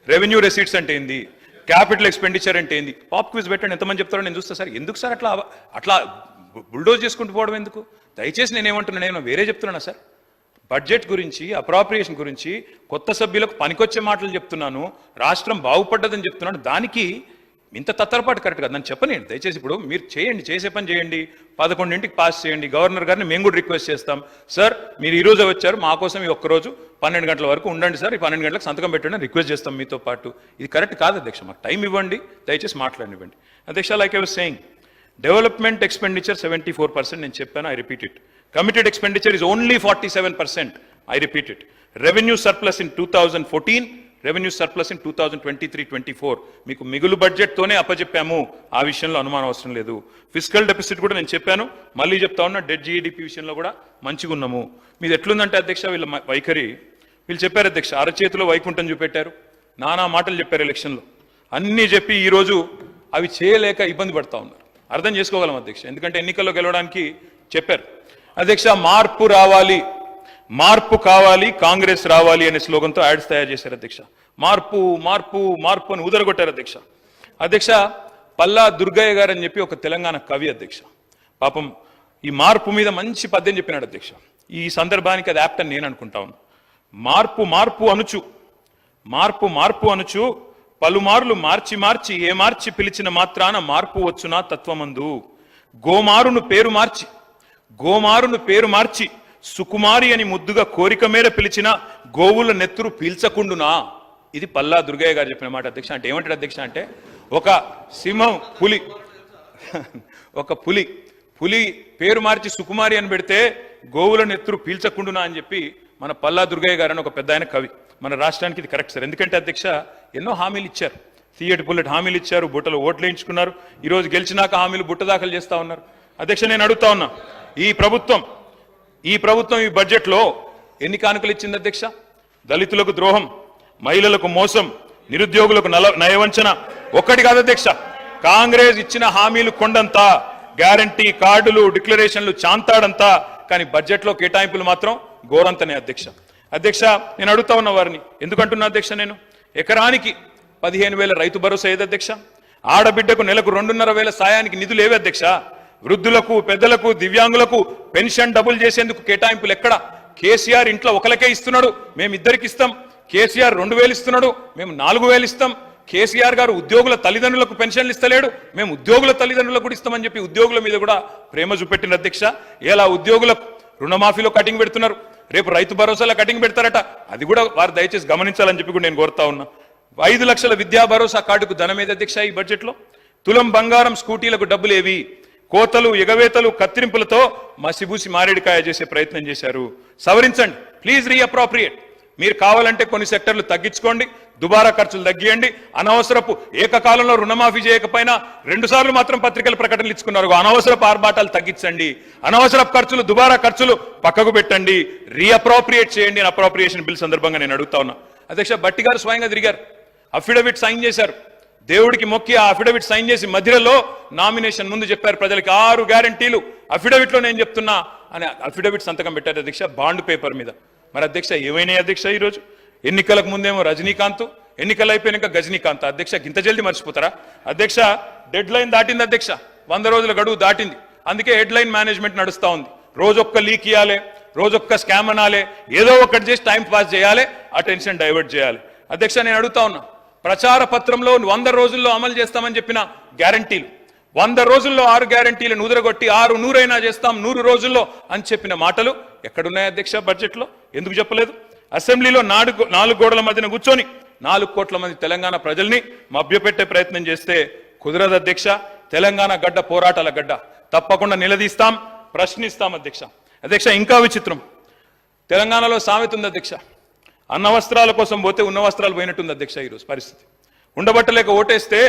Revenue receipts అంటే ఏంది, capital expenditure అంటే ఏంది, పాప్ క్విజ్ పెట్టండి, ఎంతమంది చెప్తారో నేను చూస్తా. సార్ ఎందుకు సార్ అట్లా అట్లా బుల్డోజ్ చేసుకుంటూ పోవడం ఎందుకు? దయచేసి నేనేమంటున్నా, నేను వేరే చెప్తున్నానా సార్? బడ్జెట్ గురించి, అప్రాప్రియేషన్ గురించి కొత్త సభ్యులకు పనికొచ్చే మాటలు చెప్తున్నాను, రాష్ట్రం బాగుపడ్డదని చెప్తున్నాను. దానికి ఇంత తత్తరపాటు కరెక్ట్ కదా, నన్ను చెప్పనండి దయచేసి. ఇప్పుడు మీరు చేయండి, చేసే పని చేయండి, 11ంటికి పాస్ చేయండి. గవర్నర్ గారిని మేము కూడా రిక్వెస్ట్ చేస్తాం, సార్ మీరు ఈ రోజు వచ్చారు, మా కోసం ఈ ఒక్కరోజు 12 గంటల వరకు ఉండండి సార్, ఈ 12 గంటలకు సంతకం పెట్టండి అని రిక్వెస్ట్ చేస్తాం మీతో పాటు. ఇది కరెక్ట్ కాదు అధ్యక్ష, మాకు టైం ఇవ్వండి, దయచేసి మాట్లాడనివ్వండి. అధ్యక్ష, like I was saying, development expenditure 74%, నేను చెప్పాను, I repeat it. Committed expenditure is only 47%. I repeat it. Revenue surplus in 2014, revenue surplus in 2023-24. మీకు మిగులు బడ్జెట్ తోనే అప్పచెప్పాము, ఆ విషయంలో అనుమానం అవసరం లేదు. ఫిజికల్ డెఫిసిట్ కూడా నేను చెప్పాను, మళ్ళీ చెప్తా ఉన్నా, డెడ్ జీఈడిపి విషయంలో కూడా మంచిగా ఉన్నాము. మీది ఎట్లుందంటే అధ్యక్ష, వీళ్ళ వైఖరి, వీళ్ళు చెప్పారు అధ్యక్ష, అరచేతిలో వైకుంఠం చూపెట్టారు, నానా మాటలు చెప్పారు ఎలక్షన్లో, అన్నీ చెప్పి ఈరోజు అవి చేయలేక ఇబ్బంది పడతా ఉన్నారు. అర్థం చేసుకోగలం అధ్యక్ష, ఎందుకంటే ఎన్నికల్లో గెలవడానికి చెప్పారు. అధ్యక్ష, మార్పు రావాలి, మార్పు కావాలి, కాంగ్రెస్ రావాలి అనే స్లోగన్తో యాడ్స్ తయారు చేశారు అధ్యక్ష. మార్పు మార్పు మార్పు అని ఊదరగొట్టారు అధ్యక్ష. అధ్యక్ష, పల్లా దుర్గయ్య గారు అని చెప్పి ఒక తెలంగాణ కవి అధ్యక్ష, పాపం ఈ మార్పు మీద మంచి పద్యం చెప్పినాడు అధ్యక్ష. ఈ సందర్భానికి అది యాప్ట్ అని నేను అనుకుంటా ఉన్నా. మార్పు మార్పు అనుచు, మార్పు మార్పు అనుచు, పలుమార్లు మార్చి మార్చి ఏ మార్చి పిలిచిన మాత్రాన మార్పు వచ్చునా తత్వమందు. గోమారును పేరు మార్చి, గోమారును పేరు మార్చి సుకుమారి అని ముద్దుగా కోరిక మేర పిలిచిన గోవుల నెత్తురు పీల్చకుండునా. ఇది పల్లా దుర్గయ్య గారు చెప్పిన మాట అధ్యక్ష. అంటే ఏమంటాడు అధ్యక్ష అంటే, ఒక సింహం పులి, ఒక పులి పులి పేరు మార్చి సుకుమారి అని పెడితే గోవుల నెత్తురు పీల్చకుండునా అని చెప్పి మన పల్లా దుర్గయ్య గారు అని ఒక పెద్ద ఆయన కవి. మన రాష్ట్రానికి ఇది కరెక్ట్ సార్. ఎందుకంటే అధ్యక్ష, ఎన్నో హామీలు ఇచ్చారు, తీయటి పుల్లటి హామీలు ఇచ్చారు, బుట్టలో ఓట్లు వేయించుకున్నారు, ఈరోజు గెలిచినాక హామీలు బుట్ట దాఖలు చేస్తా ఉన్నారు. అధ్యక్ష, నేను అడుగుతా ఉన్నా, ఈ ప్రభుత్వం ఈ బడ్జెట్లో ఎన్ని కానుకలు ఇచ్చింది అధ్యక్ష? దళితులకు ద్రోహం, మహిళలకు మోసం, నిరుద్యోగులకు నయవంచన ఒక్కటి కాదు అధ్యక్ష. కాంగ్రెస్ ఇచ్చిన హామీలు కొండంతా, గ్యారంటీ కార్డులు, డిక్లరేషన్లు చాంతాడంతా, కానీ బడ్జెట్లో కేటాయింపులు మాత్రం ఘోరంతనే అధ్యక్ష. అధ్యక్ష, నేను అడుగుతా ఉన్న వారిని, ఎందుకంటున్నా అధ్యక్ష, నేను ఎకరానికి 15,000 రైతు భరోసా ఏది అధ్యక్ష? ఆడబిడ్డకు నెలకు 2,500 సాయానికి నిధులు ఏవి అధ్యక్ష? వృద్ధులకు, పెద్దలకు, దివ్యాంగులకు పెన్షన్ డబుల్ చేసేందుకు కేటాయింపులు ఎక్కడ? కేసీఆర్ ఇంట్లో ఒకరికే ఇస్తున్నాడు, మేము ఇద్దరికి ఇస్తాం. కేసీఆర్ 2,000 ఇస్తున్నాడు, మేము 4,000 ఇస్తాం. కేసీఆర్ గారు ఉద్యోగుల తల్లిదండ్రులకు పెన్షన్లు ఇస్తలేడు, మేము ఉద్యోగుల తల్లిదండ్రులకు కూడా ఇస్తామని చెప్పి ఉద్యోగుల మీద కూడా ప్రేమ చూపెట్టిన అధ్యక్ష. ఇలా ఉద్యోగులకు రుణమాఫీలో కటింగ్ పెడుతున్నారు, రేపు రైతు భరోసాలో కటింగ్ పెడతారట, అది కూడా వారు దయచేసి గమనించాలని చెప్పి కూడా నేను కోరుతా ఉన్నా. 5 లక్షల విద్యా భరోసా కార్డుకు ధనం ఏది అధ్యక్ష ఈ బడ్జెట్లో? తులం బంగారం స్కూటీలకు డబ్బులు ఏవి? కోతలు, ఎగవేతలు, కత్తిరింపులతో మసిబూసి మారేడికాయ చేసే ప్రయత్నం చేశారు. సవరించండి ప్లీజ్, రీఅప్రాప్రియేట్. మీరు కావాలంటే కొన్ని సెక్టర్లు తగ్గించుకోండి, దుబారా ఖర్చులు తగ్గియండి. అనవసరపు ఏకకాలంలో రుణమాఫీ చేయకపోయినా 2 సార్లు మాత్రం పత్రికల ప్రకటనలు ఇచ్చుకున్నారు, అనవసరపు ఆర్భాటాలు తగ్గించండి, అనవసరపు ఖర్చులు, దుబారా ఖర్చులు పక్కకు పెట్టండి, రీఅప్రాప్రియేట్ చేయండి అని అప్రాప్రియేషన్ బిల్ సందర్భంగా నేను అడుగుతా ఉన్నా. అధ్యక్ష, భట్టి గారు స్వయంగా తిరిగారు, అఫిడవిట్ సైన్ చేశారు, దేవుడికి మొక్కి ఆ అఫిడవిట్ సైన్ చేసి మధ్యలో నామినేషన్ ముందు చెప్పారు ప్రజలకి 6 గ్యారంటీలు అఫిడవిట్లో నేను చెప్తున్నా అని అఫిడవిట్ సంతకం పెట్టారు అధ్యక్ష, బాండ్ పేపర్ మీద. మరి అధ్యక్ష, ఏమైనాయి అధ్యక్ష ఈరోజు? ఎన్నికలకు ముందేమో రజనీకాంత్, ఎన్నికలు అయిపోయినాక గజనీకాంత్. అధ్యక్ష, ఇంత జల్దీ మర్చిపోతారా అధ్యక్ష? డెడ్ లైన్ దాటింది అధ్యక్ష, 100 రోజుల గడువు దాటింది. అందుకే హెడ్ లైన్ మేనేజ్మెంట్ నడుస్తూ ఉంది. రోజొక్క లీక్ ఇవ్వాలి, రోజొక్క స్కామ్ అనాలి, ఏదో ఒకటి చేసి టైం పాస్ చేయాలి, అటెన్షన్ డైవర్ట్ చేయాలి. అధ్యక్ష, నేను అడుగుతా ఉన్నా, ప్రచార పత్రంలో 100 రోజుల్లో అమలు చేస్తామని చెప్పిన గ్యారంటీలు, 100 రోజుల్లో 6 గ్యారంటీలను ఉదరగొట్టి 6 100 చేస్తాం 100 రోజుల్లో అని చెప్పిన మాటలు ఎక్కడున్నాయి అధ్యక్ష బడ్జెట్లో? ఎందుకు చెప్పలేదు? అసెంబ్లీలో 4 గోడల మధ్యన కూర్చొని 4 కోట్ల మంది తెలంగాణ ప్రజల్ని మభ్యపెట్టే ప్రయత్నం చేస్తే కుదరదు అధ్యక్ష. తెలంగాణ గడ్డ పోరాటాల గడ్డ, తప్పకుండా నిలదీస్తాం, ప్రశ్నిస్తాం అధ్యక్ష. అధ్యక్ష, ఇంకా విచిత్రం, తెలంగాణలో సామెత ఉంది అధ్యక్ష, అన్న వస్త్రాల కోసం పోతే ఉన్న వస్త్రాలు పోయినట్టుంది అధ్యక్ష ఈరోజు పరిస్థితి. ఉండబట్టలేక ఓటేస్తే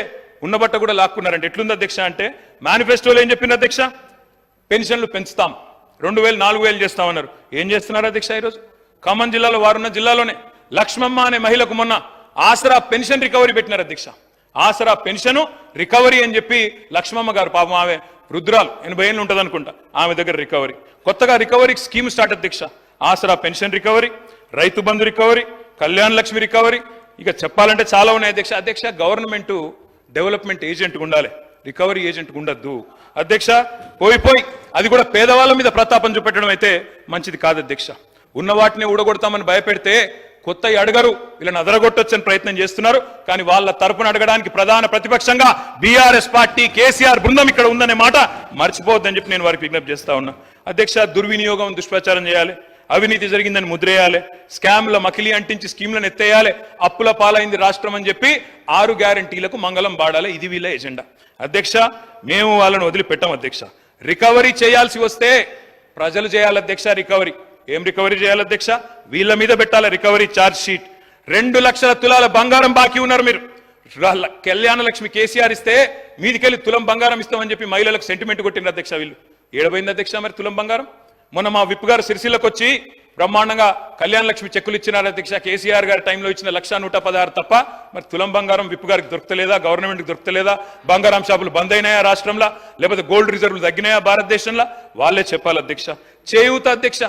ఉన్నబట్ట కూడా లాక్కున్నారంటే ఎట్లుంది అధ్యక్ష అంటే, మేనిఫెస్టోలో ఏం చెప్పింది అధ్యక్ష? పెన్షన్లు పెంచుతాం, 2,000 4,000 చేస్తామన్నారు. ఏం చేస్తున్నారు అధ్యక్ష ఈరోజు? ఖమ్మం జిల్లాలో వారున్న జిల్లాలోనే లక్ష్మమ్మ అనే మహిళకు మొన్న ఆసరా పెన్షన్ రికవరీ పెట్టినారు అధ్యక్ష. ఆసరా పెన్షన్ రికవరీ అని చెప్పి లక్ష్మమ్మ గారు, పాపం ఆమె వృద్ధురాలు, 80 ఏళ్ళు ఉంటుంది అనుకుంటా, ఆమె దగ్గర రికవరీ, కొత్తగా రికవరీ స్కీమ్ స్టార్ట్ అధ్యక్ష. ఆసరా pension recovery, Rythu Bandhu recovery, Kalyan Lakshmi recovery, ఇక చెప్పాలంటే చాలా ఉన్నాయి అధ్యక్ష. అధ్యక్ష గవర్నమెంట్ డెవలప్మెంట్ ఏజెంట్ ఉండాలి, రికవరీ ఏజెంట్ ఉండద్దు అధ్యక్ష. పోయి అది కూడా పేదవాళ్ళ మీద ప్రతాపం చూపెట్టడం అయితే మంచిది కాదు అధ్యక్ష. ఉన్న వాటిని ఊడగొడతామని భయపెడితే కొత్త అడగరు, వీళ్ళని అదరగొట్టొచ్చని ప్రయత్నం చేస్తున్నారు. కానీ వాళ్ళ తరపున అడగడానికి ప్రధాన ప్రతిపక్షంగా బీఆర్ఎస్ పార్టీ కేసీఆర్ బృందం ఇక్కడ ఉందనే మాట మర్చిపోవద్దని చెప్పి నేను వారికి విజ్ఞప్తి చేస్తా ఉన్నా అధ్యక్ష. దుర్వినియోగం దుష్ప్రచారం చేయాలి, అవినీతి జరిగిందని ముద్రేయాలి, స్కామ్ల మకిలి అంటించి స్కీమ్లను ఎత్తేయాలి, అప్పుల పాలైంది రాష్ట్రం అని చెప్పి 6 గ్యారంటీలకు మంగళం పాడాలి. ఇది వీళ్ళ ఎజెండా అధ్యక్ష. మేము వాళ్ళని వదిలిపెట్టాం అధ్యక్ష. రికవరీ చేయాల్సి వస్తే ప్రజలు చేయాలి అధ్యక్ష. రికవరీ ఏం రికవరీ చేయాలి అధ్యక్ష? వీళ్ళ మీద పెట్టాలి రికవరీ ఛార్జ్ షీట్. 2 లక్షల తులాల బంగారం బాకీ ఉన్నారు మీరు. కళ్యాణ లక్ష్మి కేసీఆర్ ఇస్తే మీదికెళ్ళి తులం బంగారం ఇస్తామని చెప్పి మహిళలకు సెంటిమెంట్ కొట్టింది అధ్యక్ష. వీళ్ళు ఏడబోయింది అధ్యక్ష మరి తులం బంగారం? మొన్న మా విప్ గారు సిరిసిల్లకు వచ్చి బ్రహ్మాండంగా కళ్యాణ లక్ష్మి చెక్కులు ఇచ్చినారు అధ్యక్ష. కేసీఆర్ గారి టైంలో ఇచ్చిన 1,116 తప్ప మరి తులం బంగారం విప్ గారికి దొరకలేదా? గవర్నమెంట్కి దొరకలేదా? బంగారం షాపులు బంద్ అయినాయా రాష్ట్రంలో? లేకపోతే గోల్డ్ రిజర్వులు తగ్గినాయా భారతదేశంలో? వాళ్ళే చెప్పాలి అధ్యక్ష. చేయూత అధ్యక్ష.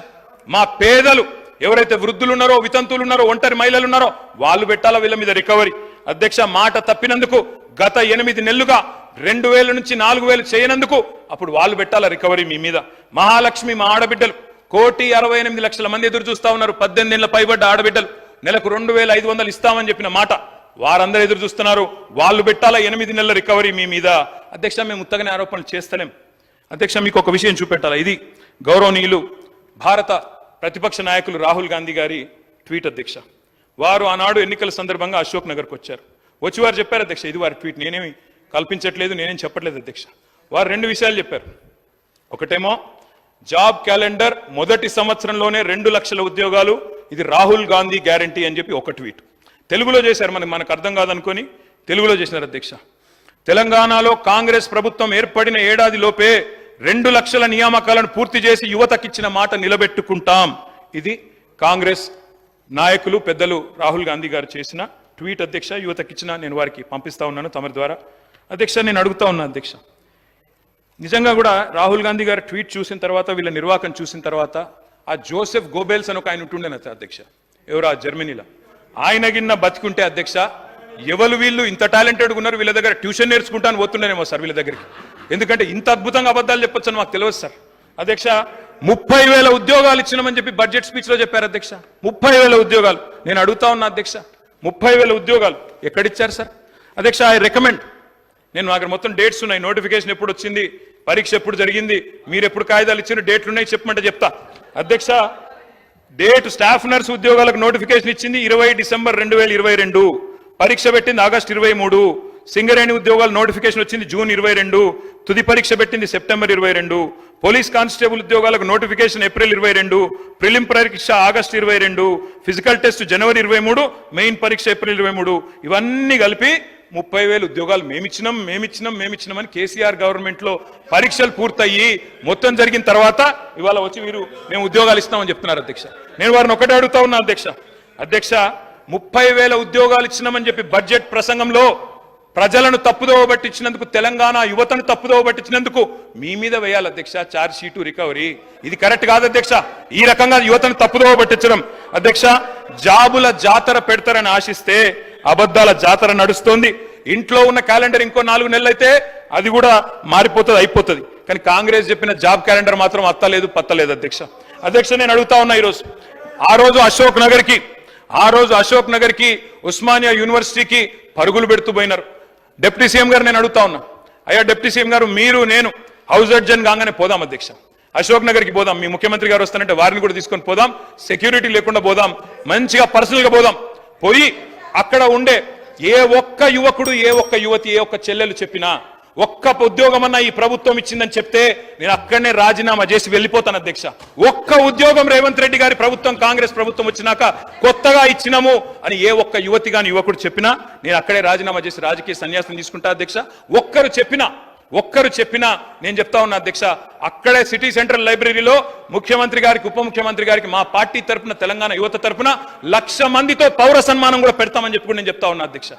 మా పేదలు ఎవరైతే వృద్ధులు ఉన్నారో, వితంతులు ఉన్నారో, ఒంటరి మహిళలు ఉన్నారో వాళ్ళు పెట్టాలా వీళ్ళ మీద రికవరీ అధ్యక్ష. మాట తప్పినందుకు గత 8 నెలలుగా 2,000 నుంచి 4,000 చేయనందుకు అప్పుడు వాళ్ళు పెట్టాలా రికవరీ మీ మీద. మహాలక్ష్మి మా ఆడబిడ్డలు 1,68,00,000 మంది ఎదురు చూస్తా ఉన్నారు. 18 ఏళ్ల పైబడ్డ ఆడబిడ్డలు నెలకు 2,500 ఇస్తామని చెప్పిన మాట వారందరూ ఎదురు చూస్తున్నారు. వాళ్ళు పెట్టాలా 8 నెలల రికవరీ మీ మీద అధ్యక్ష. మేము ఉత్తగానే ఆరోపణలు చేస్తలేం అధ్యక్ష. మీకు ఒక విషయం చూపెట్టాలా. ఇది గౌరవనీయులు భారత ప్రతిపక్ష నాయకులు రాహుల్ గాంధీ గారి ట్వీట్ అధ్యక్ష. వారు ఆనాడు ఎన్నికల సందర్భంగా అశోక్ నగర్కి వచ్చారు. వచ్చి వారు చెప్పారు అధ్యక్ష, ఇది వారి ట్వీట్, నేనేమి కల్పించట్లేదు, నేనేం చెప్పట్లేదు అధ్యక్ష. వారు 2 విషయాలు చెప్పారు. ఒకటేమో జాబ్ క్యాలెండర్ మొదటి సంవత్సరంలోనే 2 లక్షల ఉద్యోగాలు, ఇది రాహుల్ గాంధీ గ్యారంటీ అని చెప్పి ఒక ట్వీట్. తెలుగులో చేశారు, మనకు అర్థం కాదనుకొని తెలుగులో చేసినారు అధ్యక్ష. తెలంగాణలో కాంగ్రెస్ ప్రభుత్వం ఏర్పడిన ఏడాది లోపే 2 లక్షల నియామకాలను పూర్తి చేసి యువతకిచ్చిన మాట నిలబెట్టుకుంటాం. ఇది కాంగ్రెస్ నాయకులు పెద్దలు రాహుల్ గాంధీ గారు చేసిన ట్వీట్ అధ్యక్ష. యువతకిచ్చిన నేను వారికి పంపిస్తా ఉన్నాను తమరి ద్వారా అధ్యక్ష. నేను అడుగుతా ఉన్నా అధ్యక్ష, నిజంగా కూడా రాహుల్ గాంధీ గారు ట్వీట్ చూసిన తర్వాత, వీళ్ళ నిర్వాహకం చూసిన తర్వాత, ఆ జోసెఫ్ గోబెల్స్ అని ఒక ఆయన ఉంటుండేన అధ్యక్ష, ఎవరు ఆ జర్మనీలో, ఆయన గిన్న బతికుంటే అధ్యక్ష ఎవరు వీళ్ళు ఇంత టాలెంటెడ్గా ఉన్నారు, వీళ్ళ దగ్గర ట్యూషన్ నేర్చుకుంటాను పోతుండేనేమో సార్ వీళ్ళ దగ్గరికి. ఎందుకంటే ఇంత అద్భుతంగా అబద్ధాలు చెప్పొచ్చు అని మాకు తెలియదు సార్ అధ్యక్ష. 30,000 ఉద్యోగాలు ఇచ్చినామని చెప్పి బడ్జెట్ స్పీచ్ లో చెప్పారు అధ్యక్ష. 30,000 ఉద్యోగాలు. నేను అడుగుతా ఉన్నా అధ్యక్ష, 30,000 ఉద్యోగాలు ఎక్కడిచ్చారు సార్ అధ్యక్ష? ఐ రికమెండ్, నేను నాకు మొత్తం డేట్స్ ఉన్నాయి, నోటిఫికేషన్ ఎప్పుడు వచ్చింది, పరీక్ష ఎప్పుడు జరిగింది, మీరు ఎప్పుడు కాగితాలు ఇచ్చిన డేట్లు ఉన్నాయి చెప్పమంటే చెప్తా అధ్యక్ష. డేట్ స్టాఫ్ నర్స్ ఉద్యోగాలకు నోటిఫికేషన్ ఇచ్చింది 20 డిసెంబర్ 2022, పరీక్ష పెట్టింది ఆగస్టు 23, సింగరేణి ఉద్యోగాలు నోటిఫికేషన్ వచ్చింది జూన్ 22, తుది పరీక్ష పెట్టింది సెప్టెంబర్ 22, పోలీస్ కానిస్టేబుల్ ఉద్యోగాలకు నోటిఫికేషన్ ఏప్రిల్ 22, ప్రిలిమ్ పరీక్ష ఆగస్టు 22, ఫిజికల్ టెస్ట్ జనవరి 23, మెయిన్ పరీక్ష ఏప్రిల్ 23. ఇవన్నీ కలిపి 30,000 ఉద్యోగాలు మేమిచ్చినామని కేసీఆర్ గవర్నమెంట్ లో పరీక్షలు పూర్తయ్యి మొత్తం జరిగిన తర్వాత ఇవాళ వచ్చి వీరు మేము ఉద్యోగాలు ఇస్తామని చెప్తున్నారు అధ్యక్ష. నేను వారిని ఒకటే అడుగుతా ఉన్నా అధ్యక్ష. 30,000 ఉద్యోగాలు ఇచ్చినామని చెప్పి బడ్జెట్ ప్రసంగంలో ప్రజలను తప్పుదోవ పట్టించినందుకు, తెలంగాణ యువతను తప్పుదోవ పట్టించినందుకు మీ మీద వేయాలి అధ్యక్ష ఛార్జ్ షీటు రికవరీ. ఇది కరెక్ట్ కాదు అధ్యక్ష. ఈ రకంగా యువతను తప్పుదోవ పట్టించడం అధ్యక్ష. జాబుల జాతర పెడతారని ఆశిస్తే అబద్ధాల జాతర నడుస్తోంది. ఇంట్లో ఉన్న క్యాలెండర్ ఇంకో 4 నెలలు అయితే అది కూడా మారిపోతుంది, అయిపోతుంది. కానీ కాంగ్రెస్ చెప్పిన జాబ్ క్యాలెండర్ మాత్రం అత్తలేదు పత్తలేదు అధ్యక్ష. నేను అడుగుతా ఉన్నా, ఆ రోజు అశోక్ నగర్ కి ఉస్మానియా యూనివర్సిటీకి పరుగులు పెడుతూ పోయినారు. డిప్యూటీ సీఎం గారు నేను అడుగుతా ఉన్నా, అయ్యా డిప్యూటీ సీఎం గారు, మీరు నేను హౌస్ అడ్జన్ కాగానే పోదాం అధ్యక్ష, అశోక్ నగర్కి పోదాం, మీ ముఖ్యమంత్రి గారు వస్తానంటే వారిని కూడా తీసుకొని పోదాం, సెక్యూరిటీ లేకుండా పోదాం, మంచిగా పర్సనల్ గా పోదాం. పోయి అక్కడ ఉండే ఏ ఒక్క యువకుడు, ఏ ఒక్క యువతి, ఏ ఒక్క చెల్లెలు చెప్పినా, ఒక్క ఉద్యోగం అన్నా ఈ ప్రభుత్వం ఇచ్చిందని చెప్తే నేను అక్కడనే రాజీనామా చేసి వెళ్ళిపోతాను అధ్యక్ష. ఒక్క ఉద్యోగం రేవంత్ రెడ్డి గారి ప్రభుత్వం, కాంగ్రెస్ ప్రభుత్వం వచ్చినాక కొత్తగా ఇచ్చినాము అని ఏ ఒక్క యువతి గాని యువకుడు చెప్పినా నేను అక్కడే రాజీనామా చేసి రాజకీయ సన్యాసం తీసుకుంటా అధ్యక్ష. ఒక్కరు చెప్పినా నేను చెప్తా ఉన్నా అధ్యక్ష, అక్కడే సిటీ సెంట్రల్ లైబ్రరీలో ముఖ్యమంత్రి గారికి, ఉప ముఖ్యమంత్రి గారికి, మా పార్టీ తరపున, తెలంగాణ యువత తరపున 1,00,000 మందితో పౌర సన్మానం కూడా పెడతామని చెప్పి నేను చెప్తా ఉన్నా అధ్యక్ష.